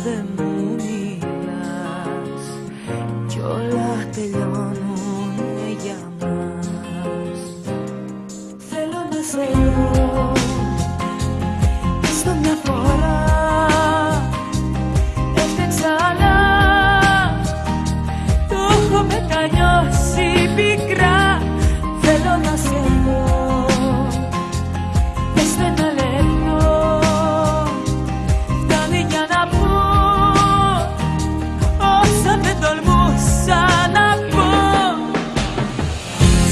δεν μου μιλάς κι όλα τελειώνουνε για μας. Θέλω να σε δω, έστω μια φορά, έφτεξα αλλά το έχω μετανιώσει πικρά. Θέλω να σε δω, έστω ένα λεπτό, φτάνει για να πω όσα δεν τολμούσα να πω.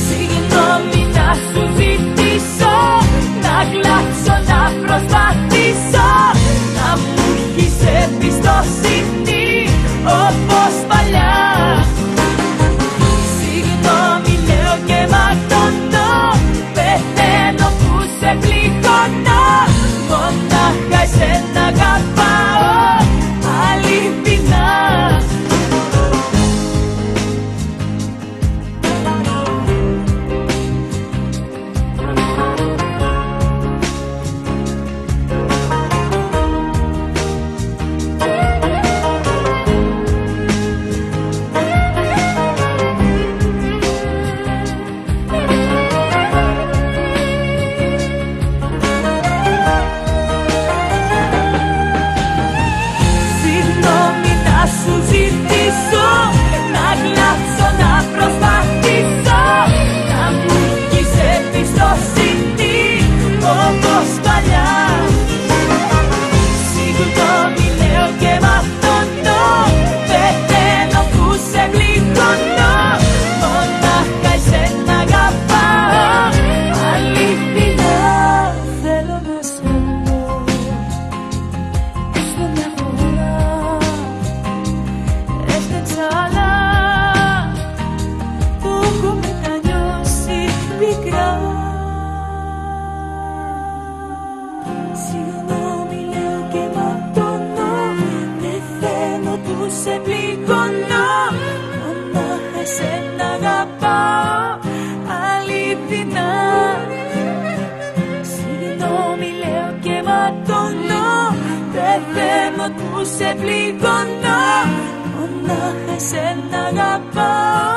Συγγνώμη να σου ζητήσω, να κλάψω, να προσπαθήσω, να μου έχεις εμπιστοσύνη όπως παλιά. Συγγνώμη λέω και ματώνω, πεθαίνω που σε πληγώνω, μονάχα εσένα αγαπάω αληθινά. Συγγνώμη να σου ζητήσω, να κλάψω, να προσπαθήσω, να μου έχεις εμπιστοσύνη όπως παλιά. Συγγνώμη λέω και ματώνω, πεθαίνω που σε πληγώνω, μονάχα εσένα αγαπάω αληθινά. Θέλω να σε δω, έστω μια φορά, έφτεξα αλλά το έχω μετανιώσει πικρά. Συγγνώμη λέω και ματώνω, πεθαίνω που σε πληγώνω, μονάχα εσένα αγαπάω αληθινά. Συγγνώμη λέω και ματώνω, πεθαίνω που σε πληγώνω, μονάχα εσένα αγαπάω